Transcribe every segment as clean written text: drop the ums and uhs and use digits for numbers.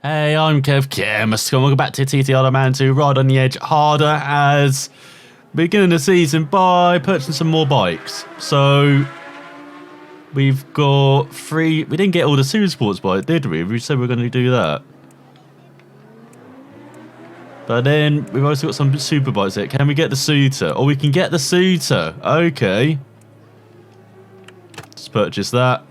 Hey, I'm Kev Chemist, and welcome back to TTR Man to Ride on the Edge harder as beginning the season by purchasing some more bikes. So we've got three. We didn't get all the Super Sports bikes, did we? We said we were going to do that. But then we've also got some super bikes here. Can we get the Suitor? Oh, we can get the Suitor. Okay. Let's purchase that.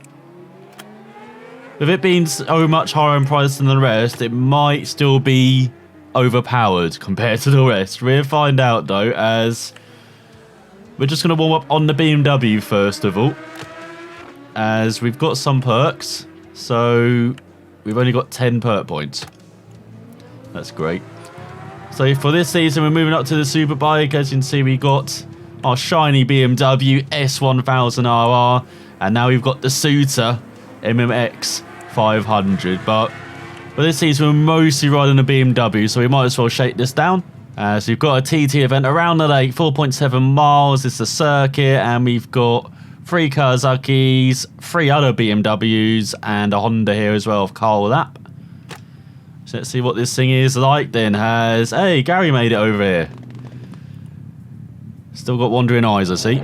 With it being so much higher in price than the rest, it might still be overpowered compared to the rest. We'll find out though, as we're just going to warm up on the BMW first of all, as we've got some perks. So we've only got 10 perk points. That's great. So for this season, we're moving up to the Superbike. As you can see, we got our shiny BMW S1000 RR, and now we've got the Suitor MMX 500. But for this season, we're mostly riding a BMW, so we might as well shake this down. So we've got a TT event around the lake, 4.7 miles. It's the circuit, and we've got 3 Kawasaki's, 3 other BMWs, and a Honda here as well of Carl Lap. So let's see what this thing is like then. Hey, Gary made it over here. Still got wandering eyes, I see.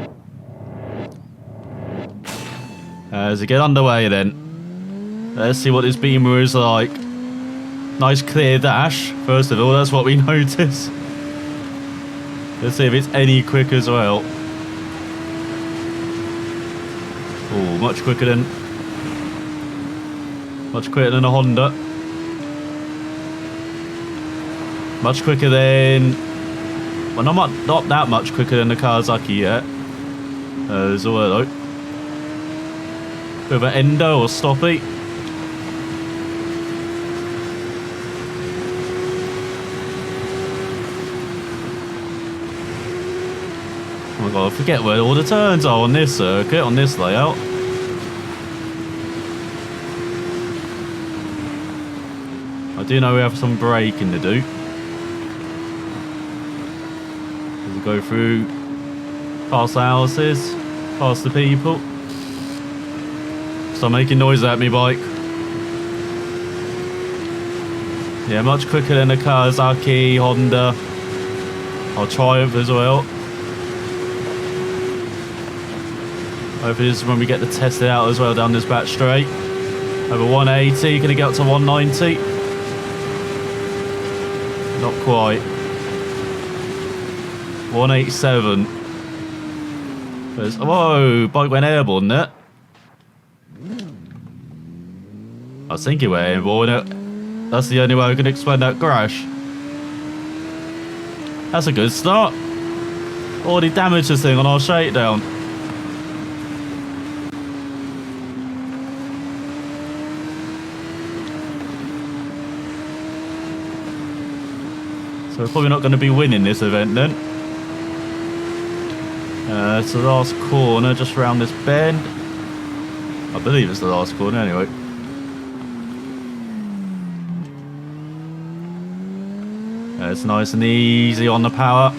As we get underway then. Let's see what this Beamer is like. Nice clear dash, first of all, that's what we notice. Let's see if it's any quick as well. Oh, much quicker than a Honda. Much quicker than... Well, not that much quicker than the Kawasaki yet. As well though. Bit of an endo or stoppy. Oh my god, I forget where all the turns are on this circuit, on this layout. I do know we have some braking to do. As we go through past the houses, past the people. Stop making noise at me, bike. Yeah, much quicker than the Kawasaki, Honda. I'll Triumph as well. Hopefully this is when we get to test it out as well down this back straight. Over 180, gonna get up to 190. Not quite. 187. Whoa, bike went airborne there. I think it went airborne. That's the only way I can explain that crash. That's a good start. Already damaged this thing on our shakedown. So we're probably not going to be winning this event then. It's the last corner just around this bend. I believe it's the last corner anyway. It's nice and easy on the power.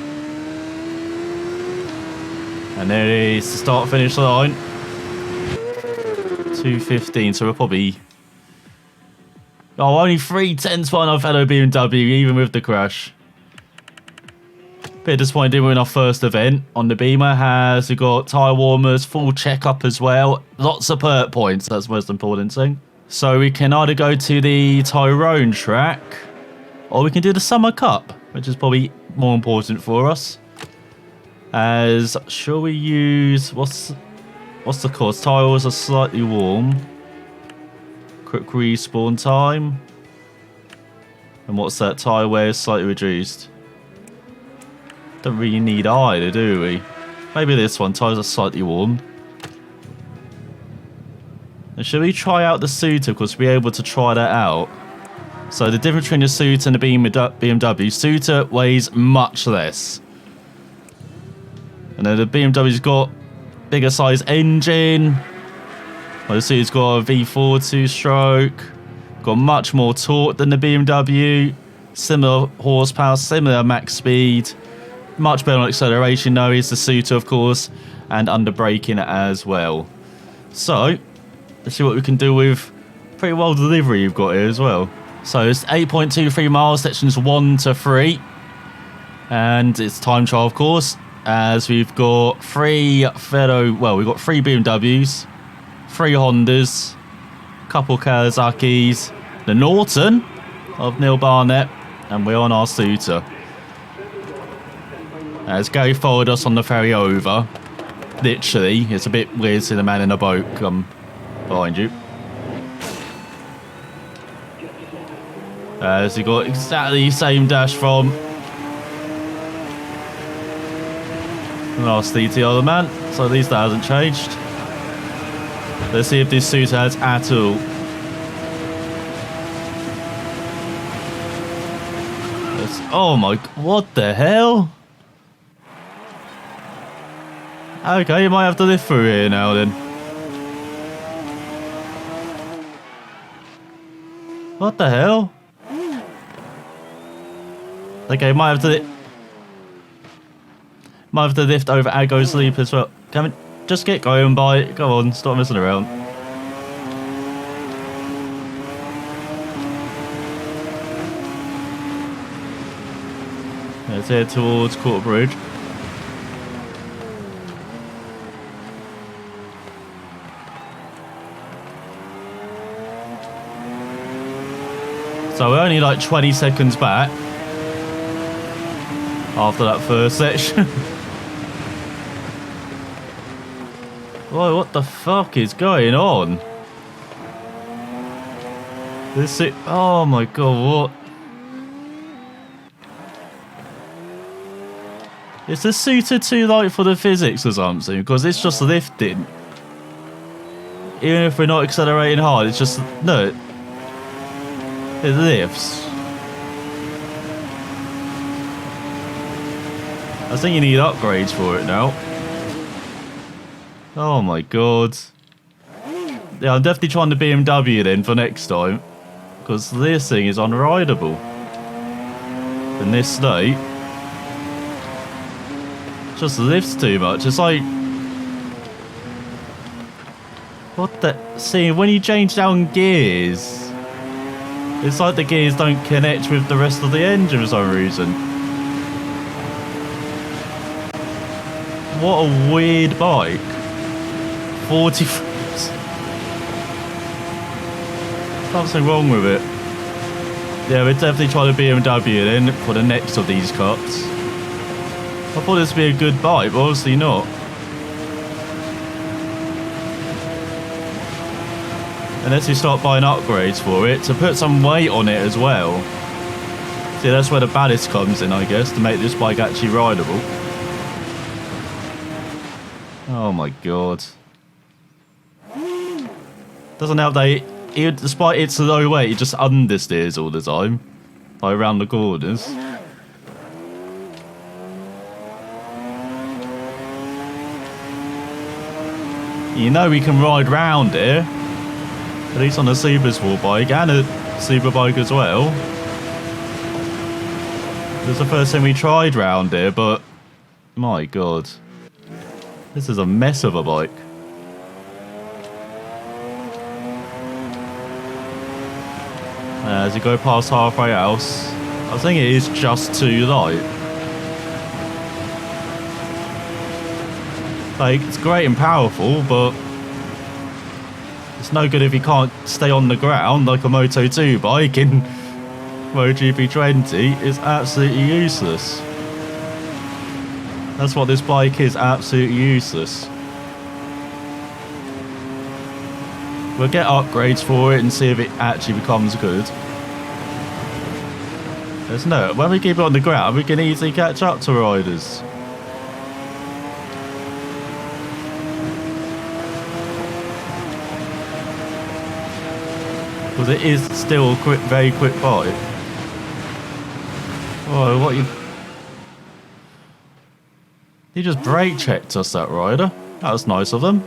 And there it is, the start finish line. 2:15, so we're probably... Oh, only 3/10 behind our fellow BMW, even with the crash. Bit disappointed we're in our first event. On the Beamer we've got tyre warmers, full checkup as well. Lots of perk points, that's the most important thing. So we can either go to the Tyrone track, or we can do the Summer Cup, which is probably more important for us. As, shall we use... What's the course? Tyres are slightly warm. Quick respawn time. And what's that? Tyre wear is slightly reduced. Don't really need either, do we? Maybe this one. Tyres are slightly warm. And should we try out the Suitor? Because we'll be able to try that out. So the difference between the Suitor and the BMW. Suitor weighs much less. And then the BMW's got bigger size engine. Well, the Suitor's got a V4 2-stroke. Got much more torque than the BMW. Similar horsepower, similar max speed. Much better on acceleration though is the Suitor, of course. And under braking as well. So, let's see what we can do with pretty well delivery you've got here as well. So it's 8.23 miles, sections 1 to 3. And it's time trial, of course, as we've got we've got 3 BMWs, 3 Hondas, couple Kawasaki's, the Norton of Neil Barnett, and we're on our Suter. As Gary followed us on the ferry over. Literally, it's a bit weird seeing a man in a boat come behind you. As you got exactly the same dash from the last DTR, the man, so at least that hasn't changed. Let's see if this suit has at all. Oh my, what the hell? Okay, you might have to lift through here now then. What the hell? Okay, might have to lift over Ago's Leap as well. Come on, just get going by it. Go on, stop messing around. Let's head towards Court Bridge. So we're only like 20 seconds back after that first section. Whoa, what the fuck is going on? Oh my god, what? Is this suited too light for the physics or something? Because it's just lifting. Even if we're not accelerating hard, it's just, no. It lifts. I think you need upgrades for it now. Oh my god. Yeah, I'm definitely trying the BMW then for next time. Because this thing is unrideable. In this state. It just lifts too much. It's like... What the... See, when you change down gears... It's like the gears don't connect with the rest of the engine for some reason. What a weird bike. 40 frames. Something wrong with it. Yeah, we're definitely trying to BMW then for the next of these cuts. I thought this would be a good bike, but obviously not. Unless you start buying upgrades for it, to put some weight on it as well. See, that's where the ballast comes in, I guess, to make this bike actually rideable. Oh my god. Doesn't help that despite its low weight, it just understeers all the time. Like around the corners. You know we can ride round here. At least on a Super Sport bike and a Superbike as well. This is the first time we tried round here, but my god. This is a mess of a bike. As you go past halfway house, I think it is just too light. Like, it's great and powerful, but it's no good if you can't stay on the ground like a Moto 2 bike in MotoGP 20. It's absolutely useless. That's what this bike is, absolutely useless. We'll get upgrades for it and see if it actually becomes good. There's no, when we keep it on the ground, we can easily catch up to riders. Because it is still a quick, very quick bike. Oh, what you... He just brake checked us, that rider. That was nice of them.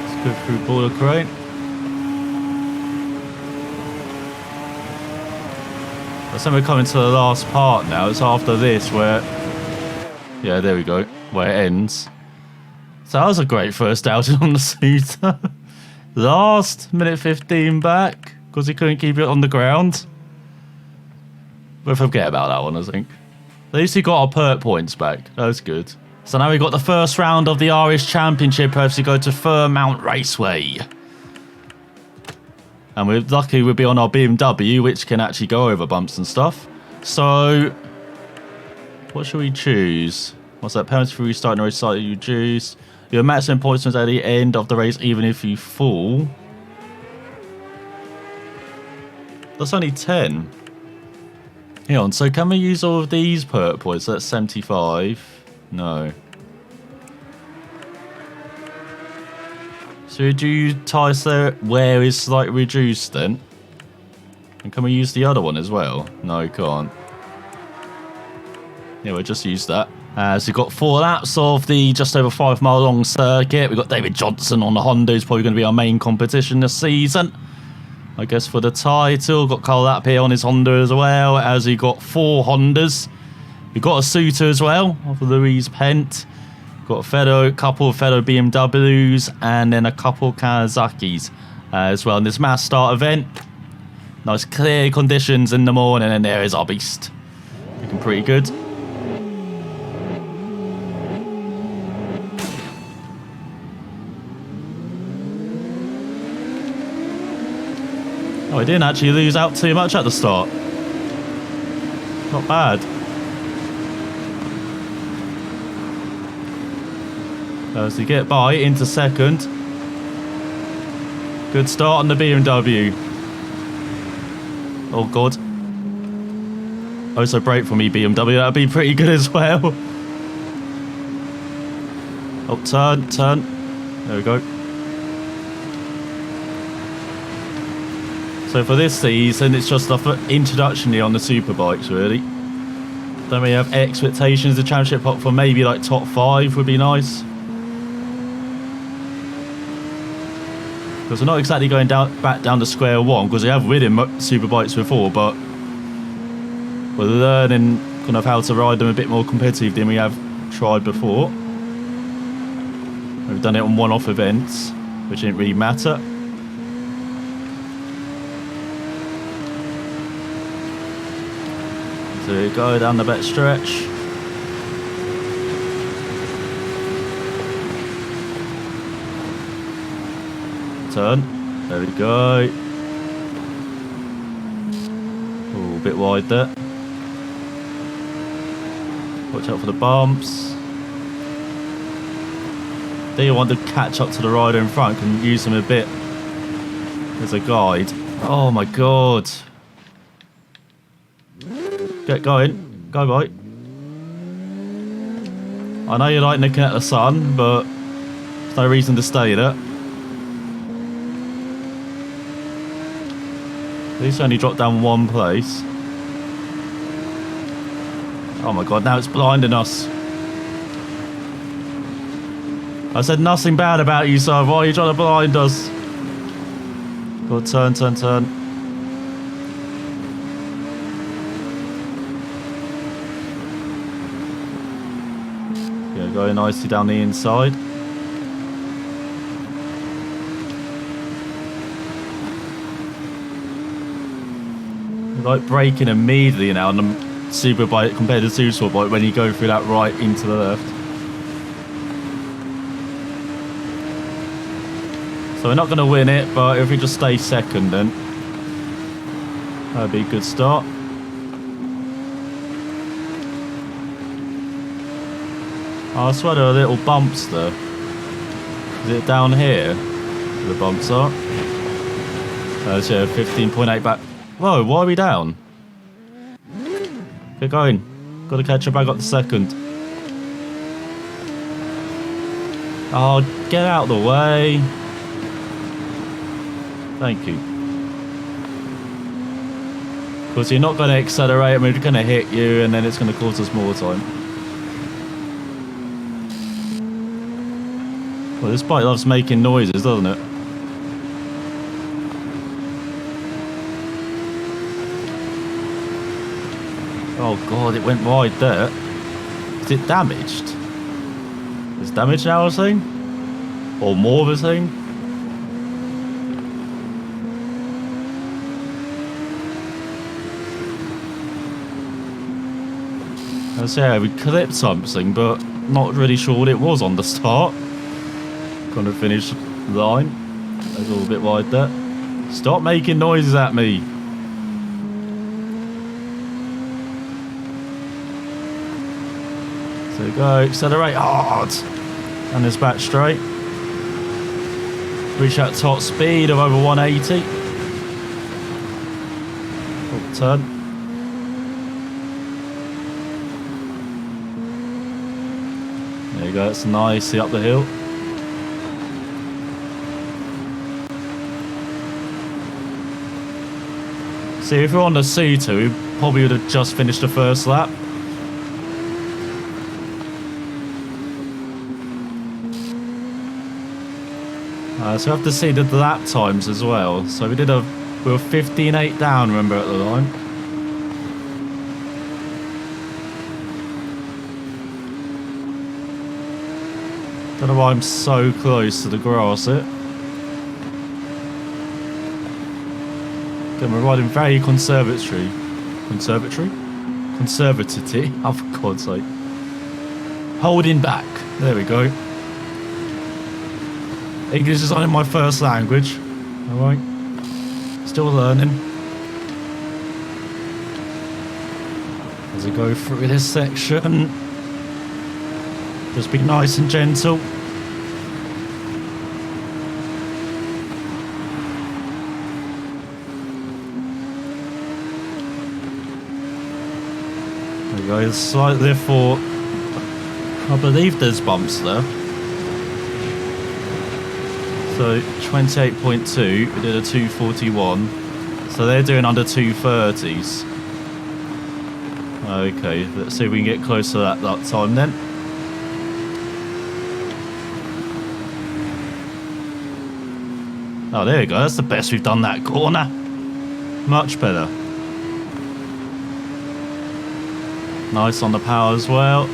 Let's go through border crane. So we're coming to the last part now. It's after this where... Yeah, there we go. Where it ends. So that was a great first outing on the scooter. Last minute 15 back because he couldn't keep it on the ground. We'll forget about that one, I think. At least he got our perk points back. That was good. So now we got the first round of the Irish Championship as we go to Fairmount Raceway. And we're lucky we'll be on our BMW, which can actually go over bumps and stuff. So, what should we choose? What's that? Penalty for restarting the race site you choose. Your maximum points at the end of the race, even if you fall. That's only 10. Hang on, so can we use all of these perk points? That's 75. No. So do you ties there where is slightly reduced then? And can we use the other one as well? No, can't. Yeah, we'll just use that. So we've got 4 laps of the just over 5 mile long circuit. We've got David Johnson on the Honda, who's probably going to be our main competition this season. I guess for the title. Got Carl Lapp here on his Honda as well, as he got 4 Hondas. We've got a Suter as well, of Louise Pent. Got a couple of fellow BMWs, and then a couple of Kawasaki's as well in this mass start event. Nice clear conditions in the morning, and there is our beast. Looking pretty good. Oh, I didn't actually lose out too much at the start. Not bad. As we get by into second. Good start on the BMW. Oh god. Oh, so brake for me, BMW. That'd be pretty good as well. Oh, turn. There we go. So for this season, it's just an introduction on the Superbikes, really. Don't really have expectations. The championship hop for maybe like top 5 would be nice. Because we're not exactly going back down to square one, because we have ridden Superbikes before, but we're learning kind of how to ride them a bit more competitive than we have tried before. We've done it on one-off events, which didn't really matter. So we go down the back stretch. Turn. There we go. Oh, a bit wide there. Watch out for the bumps. Do you want to catch up to the rider in front and use him a bit as a guide? Oh my god. Get going. Go, boy. I know you like looking at the sun, but there's no reason to stay there. At least only dropped down one place. Oh my god, now it's blinding us. I said nothing bad about you, so why are you trying to blind us? Go on, turn. Yeah, going nicely down the inside. Like braking immediately now on the Superbike compared to the Superbike when you go through that right into the left. So we're not going to win it, but if we just stay second then that'd be a good start. Oh, I swear there are little bumps there. Is it down here where the bumps are? That's 15.8 back. Whoa, why are we down? Get going. Got to catch up back up to second. Oh, get out of the way. Thank you. Because you're not going to accelerate, and we're going to hit you, and then it's going to cause us more time. Well, this bike loves making noises, doesn't it? Oh god, it went wide there. Is it damaged? Is damage now a thing? Or more of a thing? I say we clipped something, but not really sure what it was on the start. Kind of finish line. That's a little bit wide there. Stop making noises at me. So go, accelerate hard. And this back straight. Reach that top speed of over 180. Full turn. There you go, it's nicely up the hill. See, if we were on the C2, we probably would have just finished the first lap. So we have to see the lap times as well. So we were 15.8 down, remember, at the line. Don't know why I'm so close to the grass here. Again, we're riding very conservatively. Conservatively? Oh, for God's sake. Holding back. There we go. English is only my first language. Alright. Still learning. As I go through this section. Just be nice and gentle. There we go, slightly for... I believe there's bumps there. So 28.2, we did a 241. So they're doing under 230s. Okay, let's see if we can get close to that time then. Oh, there we go. That's the best we've done that corner. Much better. Nice on the power as well.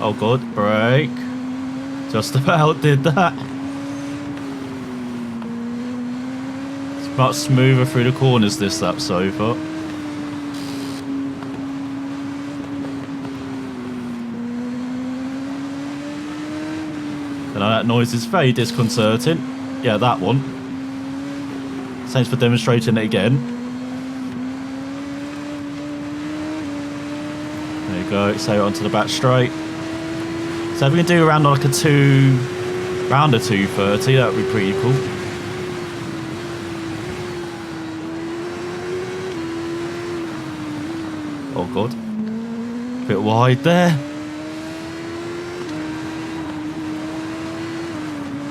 Oh god, brake. Just about did that. It's much smoother through the corners this lap so far. I know that noise is very disconcerting. Yeah, that one. Thanks for demonstrating it again. There you go, so onto the back straight. So if we can do around like a 230, that would be pretty cool. Oh god. A bit wide there.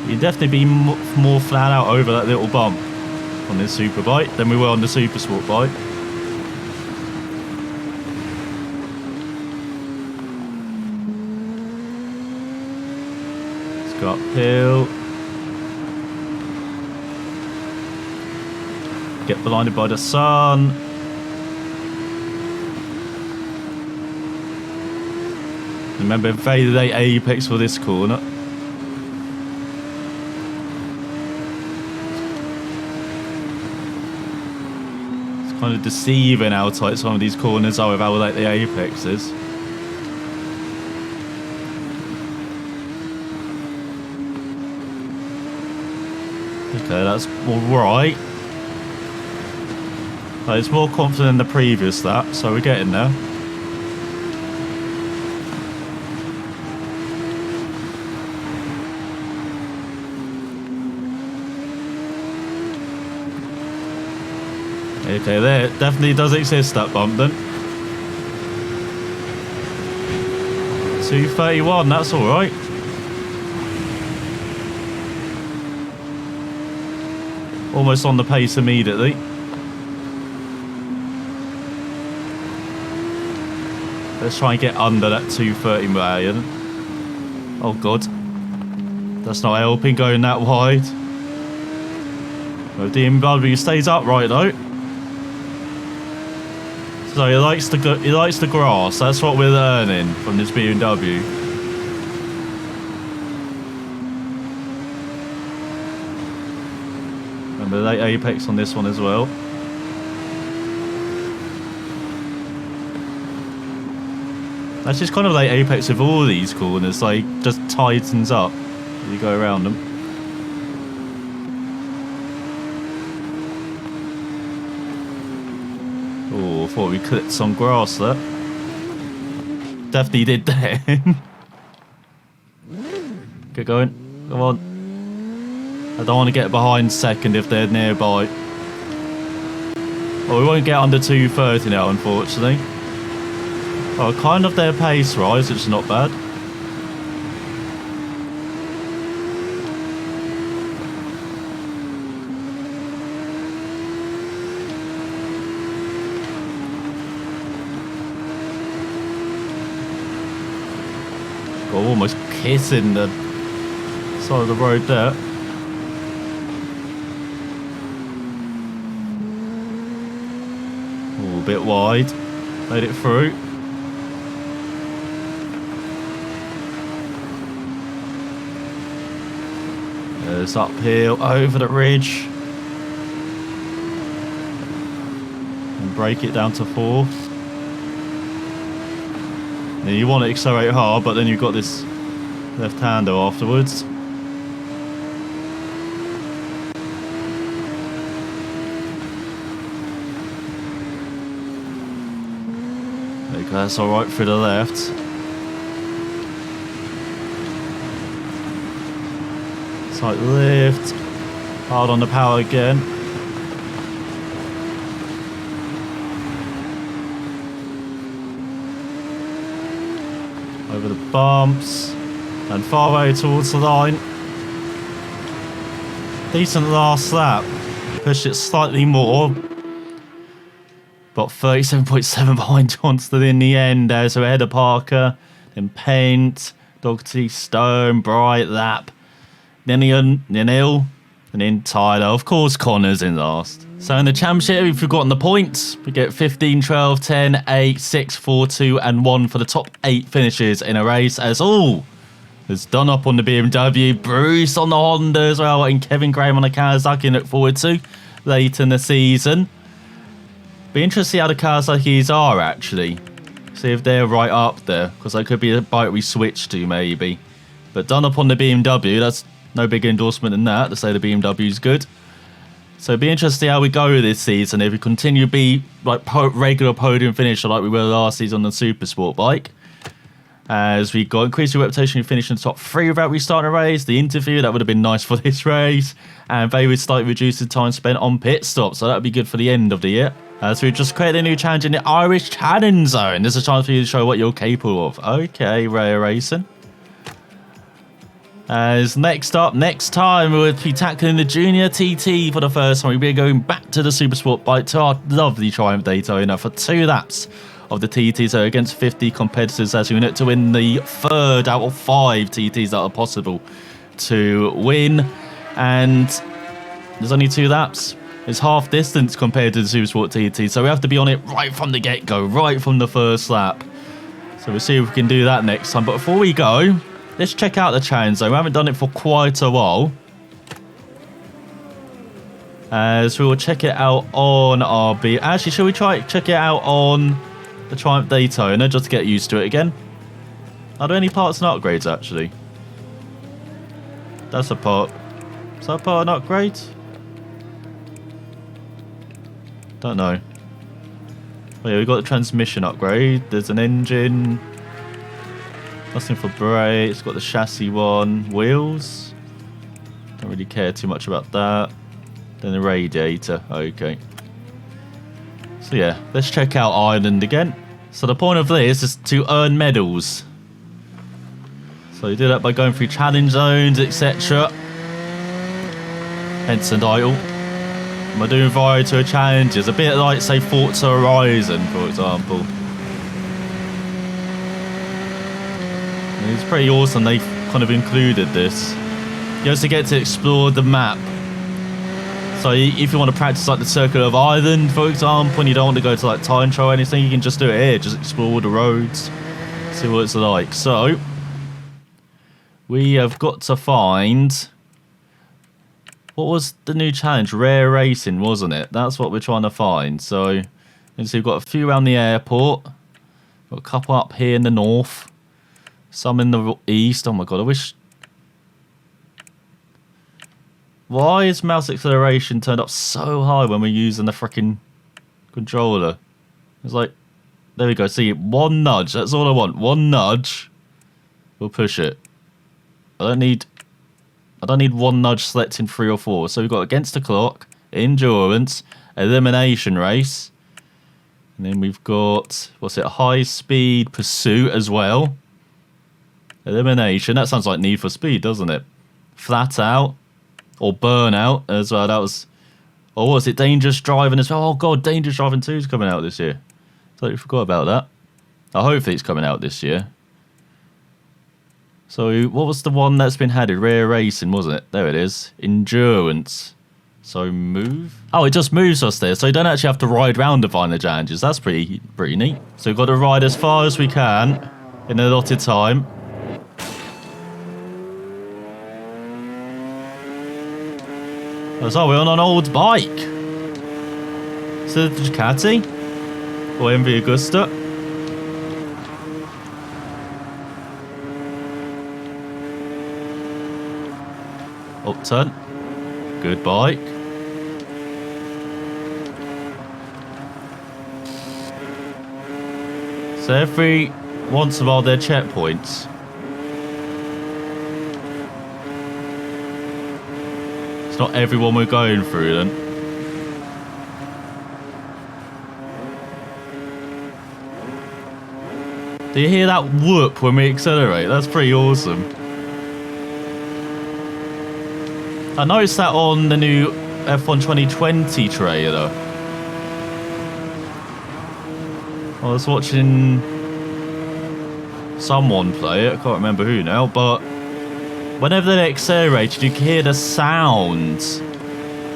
You'd definitely be more flat out over that little bump on this Superbike than we were on the Super Sport bike. Let's go uphill. Get blinded by the sun. Remember, very late apex for this corner. Kind of deceiving how tight some of these corners are with how late the apex is. Okay, that's alright. But it's more confident than the previous lap, so we're getting there. Okay, there definitely does exist, that bump then. 231, that's alright. Almost on the pace immediately. Let's try and get under that 230 million. Oh god. That's not helping going that wide. So BMW stays upright though. So he likes the grass. That's what we're learning from this BMW. Remember late apex on this one as well. That's just kind of like apex with all these corners, like just tightens up as you go around them. Oh, I thought we clipped some grass there. Definitely did then. Get going. Come on. I don't want to get behind second if they're nearby. Well, we won't get under 230 now, unfortunately. Oh, kind of their pace rise, which is not bad. Got almost kissing the side of the road there. Oh, a bit wide. Made it through. There's uphill over the ridge. And break it down to 4th. Now you want to accelerate hard, but then you've got this left-hander afterwards. There you go, that's alright through the left. Tight lift. Hard on the power again. Over the bumps. And far away towards the line. Decent last lap. Pushed it slightly more. Got 37.7 behind Johnston in the end. There's so ahead of Parker. Then Paint. Dougherty, Stone, Bright, Lap. Ninian, Ninil, and then Tyler. Of course, Connor's in last. So in the championship, we've forgotten the points. We get 15, 12, 10, 8, 6, 4, 2, and 1 for the top 8 finishes in a race. As all is done up on the BMW, Bruce on the Honda as well, and Kevin Graham on the Kawasaki. Look forward to late in the season. Be interested to see how the Kawasaki's are actually. See if they're right up there, because that could be a bike we switch to maybe. But done up on the BMW, that's no big endorsement in that to say the BMW is good. So it'd be interesting to see how we go this season. If we continue to be like regular podium finisher like we were last season on the Super Sport bike. As we got increased your reputation, we finished in the top 3 without restarting a race. The interview, that would have been nice for this race. And they would slightly reduce the time spent on pit stop. So that would be good for the end of the year. As we just created a new challenge in the Irish Challenge Zone. There's a chance for you to show what you're capable of. Okay, Rare Racing. As next up, next time we'll be tackling the Junior TT for the first time. We'll be going back to the Supersport bike to our lovely Triumph Daytona for 2 laps of the TT, so against 50 competitors as we look to win the 3rd out of 5 TTs that are possible to win. And there's only 2 laps. It's half distance compared to the Supersport TT, so we have to be on it right from the get-go, right from the first lap. So we'll see if we can do that next time. But before we go, let's check out the challenge zone. We haven't done it for quite a while. So we'll check it out on RB. Actually, shall we check it out on the Triumph Daytona just to get used to it again? Are there any parts and upgrades actually? That's a part. Is that a part and upgrade? Don't know. Oh yeah, we've got the transmission upgrade. There's an engine. Nothing for brakes. Got the chassis one. Wheels. Don't really care too much about that. Then the radiator. Okay. So yeah, let's check out Ireland again. So the point of this is to earn medals. So you do that by going through challenge zones, etc. Hence the title. Am I doing variety challenges? A bit like, say, Forza Horizon, for example. And it's pretty awesome they've kind of included this. You also get to explore the map. So if you want to practice like the Circuit of Ireland, for example, and you don't want to go to like time trial or anything, you can just do it here. Just explore the roads, see what it's like. So we have got to find, what was the new challenge? Rare racing, wasn't it? That's what we're trying to find. So you can see we've got a few around the airport. Got a couple up here in the north. Some in the east. Oh my god, I wish... Why is mouse acceleration turned up so high when we're using the freaking controller? It's like, there we go. See, one nudge. That's all I want. One nudge. We'll push it. I don't need one nudge selecting 3 or 4. So we've got against the clock, endurance, elimination race, and then we've got, what's it, high speed pursuit as well. Elimination. That sounds like Need for Speed, doesn't it? Flat out. Or burnout as well. That was... Or what was it? Dangerous driving as well. Oh god, Dangerous Driving 2 is coming out this year. Totally forgot about that. Hopefully it's coming out this year. So what was the one that's been added? Rare racing, wasn't it? There it is. Endurance. So move. Oh, it just moves us there. So you don't actually have to ride round to find the challenges. That's pretty neat. So we've got to ride as far as we can in the allotted time. So we're on an old bike. Is it the Ducati? Or MV Agusta? Upturn. Good bike. So every once in a while they're checkpoints. Not everyone we're going through then. Do you hear that whoop when we accelerate? That's pretty awesome. I noticed that on the new F1 2020 trailer. I was watching someone play it, I can't remember who now, but whenever they accelerated, you could hear the sound.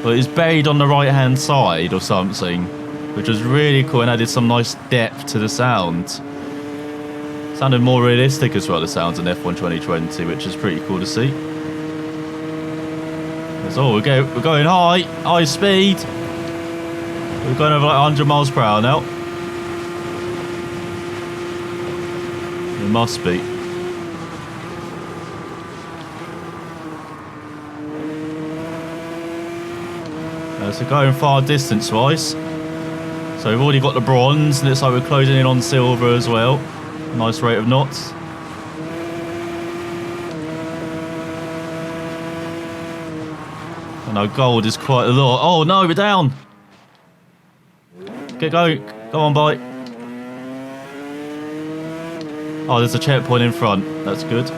But it was buried on the right-hand side or something, which was really cool and added some nice depth to the sound. Sounded more realistic as well, the sounds in F1 2020, which is pretty cool to see. So we're going high speed. We're going over like 100 miles per hour now. It must be. So going far distance wise. So we've already got the bronze and it's like we're closing in on silver as well. Nice rate of knots. And our gold is quite a lot. Oh no, we're down. Get going. Come on, bike. Oh, there's a checkpoint in front. That's good.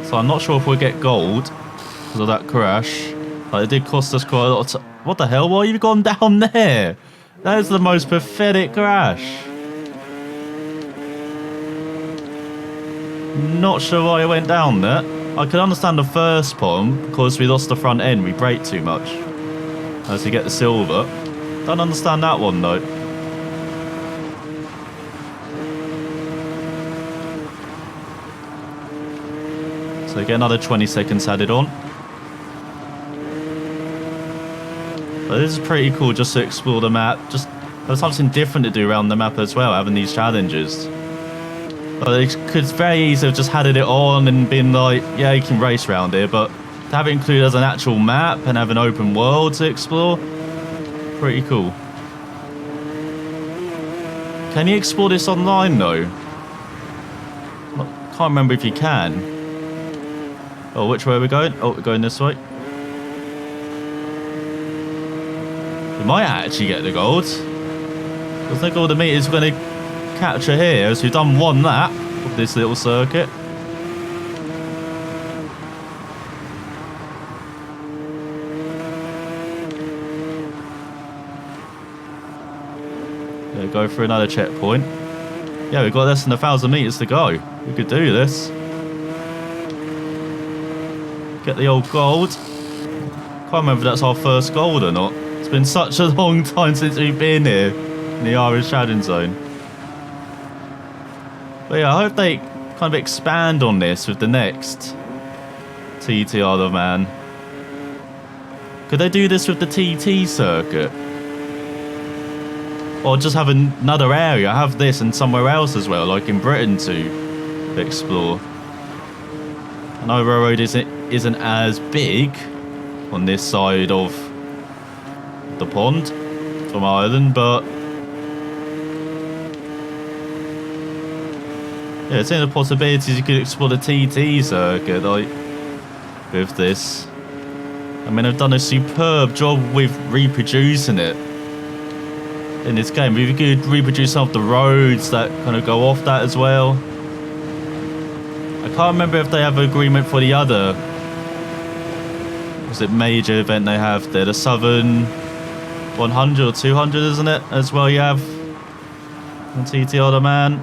So I'm not sure if we'll get gold because of that crash. Like, it did cost us quite a lot of time. What the hell? Why have you gone down there? That is the most pathetic crash. Not sure why it went down there. I can understand the first point because we lost the front end. We braked too much. As we get the silver. Don't understand that one though. So get another 20 seconds added on. But this is pretty cool just to explore the map. Just there's something different to do around the map as well, having these challenges. But it could very easily have just had it on and been like, yeah, you can race around here, but to have it included as an actual map and have an open world to explore, pretty cool. Can you explore this online though? Can't remember if you can. Oh, which way are we going? Oh, we're going this way. We might actually get the gold. Because the golden meter is going to capture here, so we've done one lap of this little circuit. Yeah, go for another checkpoint. Yeah, we've got less than 1,000 meters to go. We could do this. Get the old gold. can't remember if that's our first gold or not. It's been such a long time since we've been here in the Irish challenge zone. But yeah, I hope they kind of expand on this with the next TTR the man. Could they do this with the TT circuit? Or just have another area, have this and somewhere else as well, like in Britain to explore. I know Railroad isn't as big on this side of the pond from Ireland, but yeah, it's in the possibilities you could explore the TT circuit like with this. I mean, I've done a superb job with reproducing it in this game. If you could reproduce some of the roads that kind of go off that as well. I can't remember if they have an agreement for the other, was it major event they have there, the Southern 100 or 200, isn't it, as well you have on TTR the man.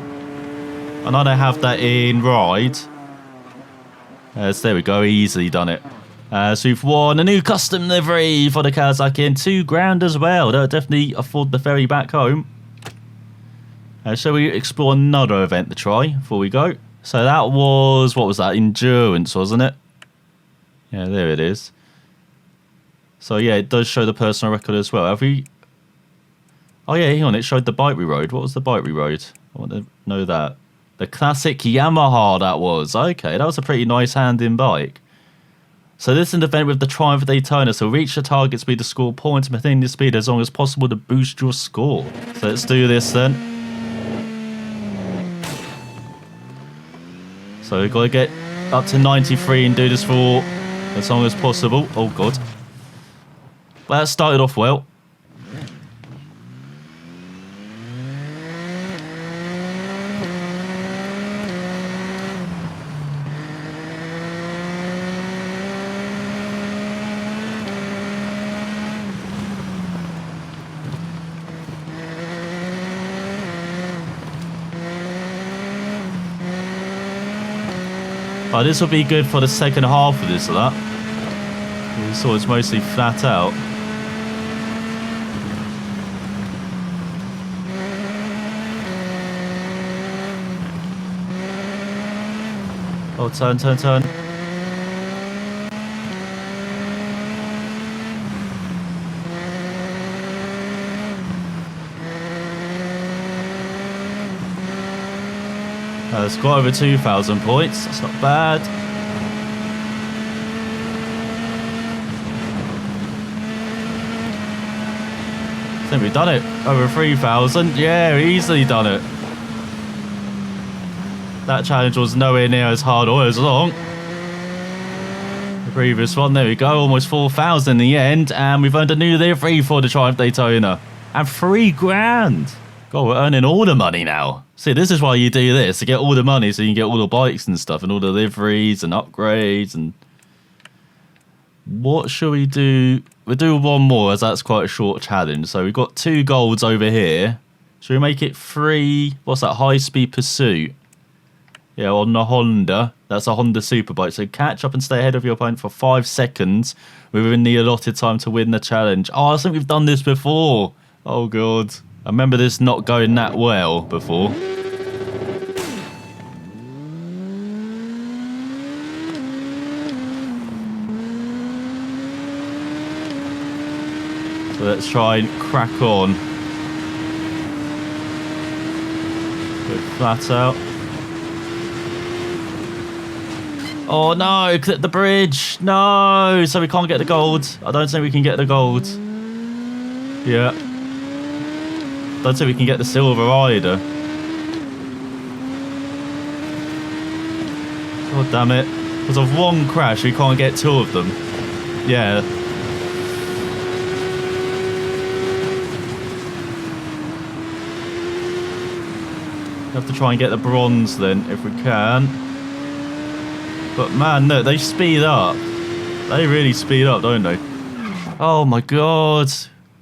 I know they have that in Ride. So there we go, easily done it. So we've won a new custom livery for the Kawasaki and £2,000 as well. That'll definitely afford the ferry back home. Shall we explore another event to try before we go? So that was, what was that? Endurance, wasn't it? Yeah, there it is. So yeah, it does show the personal record as well. Have we... Oh yeah, hang on, it showed the bike we rode. What was the bike we rode? I want to know that. The classic Yamaha that was. Okay, that was a pretty nice handing bike. So this is an event with the Triumph Daytona. So reach the target speed to score points, maintain your speed as long as possible to boost your score. So let's do this then. So we've got to get up to 93 and do this for as long as possible. Oh god. Well, that started off well. Oh, this will be good for the second half of this or that. We saw it's mostly flat out. Oh, turn, turn, turn. It's got over 2,000 points. That's not bad. I think we've done it. Over 3,000. Yeah, easily done it. That challenge was nowhere near as hard or as long. The previous one, there we go. Almost 4,000 in the end. And we've earned a new livery for the Triumph Daytona. And £3,000. God, we're earning all the money now. See, this is why you do this, to get all the money so you can get all the bikes and stuff and all the liveries and upgrades and... What shall we do? We'll do one more as that's quite a short challenge. So we've got 2 golds over here. Should we make it 3? What's that? High speed pursuit. Yeah, on the Honda. That's a Honda Superbike. So catch up and stay ahead of your opponent for 5 seconds within the allotted time to win the challenge. Oh, I think we've done this before. Oh, God. I remember this not going that well before. So let's try and crack on. Go flat out. Oh no, clip the bridge. No, so we can't get the gold. I don't think we can get the gold. Yeah. Don't think we can get the silver either. God damn it. Because of one crash, we can't get 2 of them. Yeah. We have to try and get the bronze then, if we can. But man, look, they speed up. They really speed up, don't they? Oh my god.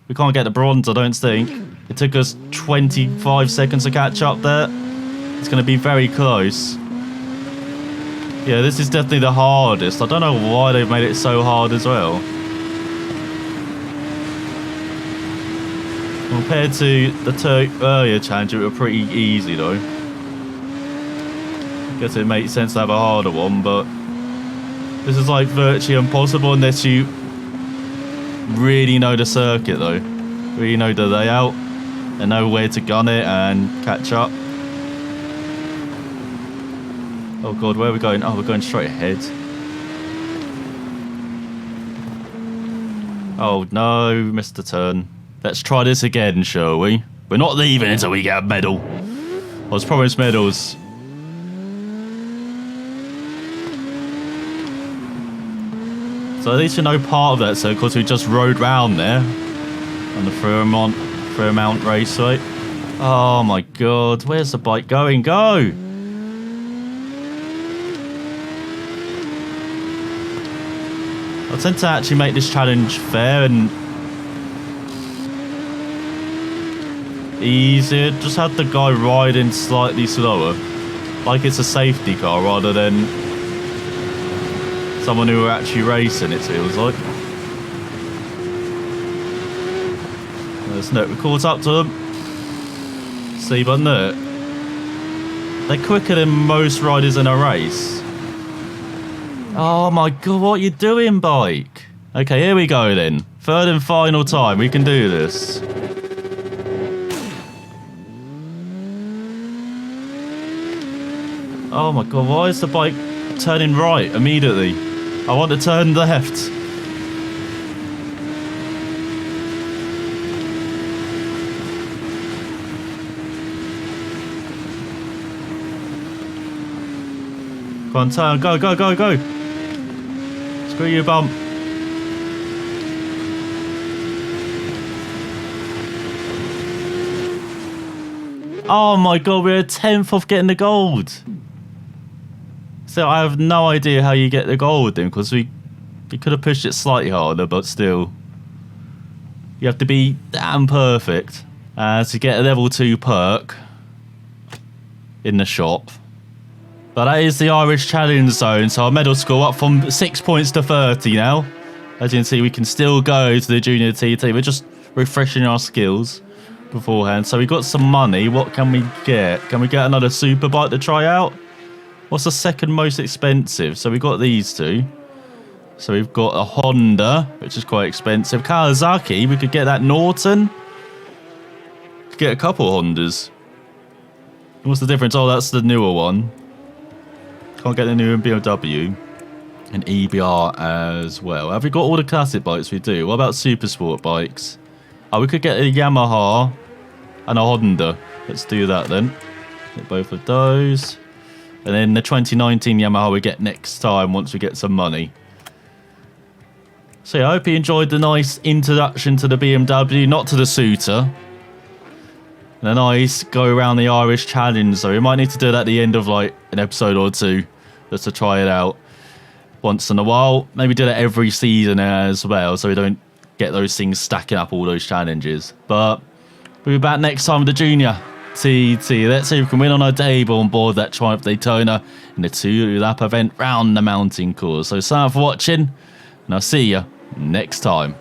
We can't get the bronze, I don't think. It took us 25 seconds to catch up there. It's going to be very close. Yeah, this is definitely the hardest. I don't know why they've made it so hard as well. Compared to the earlier challenge, it were pretty easy though. Guess it makes sense to have a harder one, but this is like virtually impossible unless you really know the circuit though. Really know the layout and know where to gun it and catch up. Oh god, where are we going? Oh, we're going straight ahead. Oh no, missed the turn. Let's try this again, shall we? We're not leaving until we get a medal. I was promised medals. So at least you know part of that, so because we just rode round there on the Fairmount Raceway. Oh my god, where's the bike going? Go! I tend to actually make this challenge fair and easier. Just have the guy riding slightly slower, like it's a safety car rather than someone who are actually racing, it feels like. There's no, we caught up to them. See, but no, they're quicker than most riders in a race. Oh my god, what are you doing, bike? Okay, here we go then. Third and final time, we can do this. Oh my god, why is the bike turning right immediately? I want to turn left. Come on, turn, go, go, go, go. Screw you, bump. Oh my god, we're a 10th off getting the gold. So I have no idea how you get the gold then, because we could have pushed it slightly harder, but still. You have to be damn perfect to get a level 2 perk in the shop. But that is the Irish Challenge Zone, so our medal score up from 6 points to 30 now. As you can see, we can still go to the Junior TT. We're just refreshing our skills beforehand. So we got some money. What can we get? Can we get another Superbike to try out? What's the second most expensive? So we got these two. So we've got a Honda, which is quite expensive. Kawasaki, we could get that Norton. Could get a couple Hondas. What's the difference? Oh, that's the newer one. Can't get the new BMW. And EBR as well. Have we got all the classic bikes? We do. What about super sport bikes? Oh, we could get a Yamaha and a Honda. Let's do that then. Get both of those. And then the 2019 Yamaha we get next time once we get some money. So yeah, I hope you enjoyed the nice introduction to the BMW, not to the Suitor. And a nice go around the Irish Challenge. So we might need to do that at the end of like an episode or two, just to try it out once in a while. Maybe do that every season as well, so we don't get those things stacking up all those challenges. But we'll be back next time with the Junior TT. Let's see if we can win on our debut on board that Triumph Daytona in the 2-lap event round the mountain course. So thanks for watching, and I'll see you next time.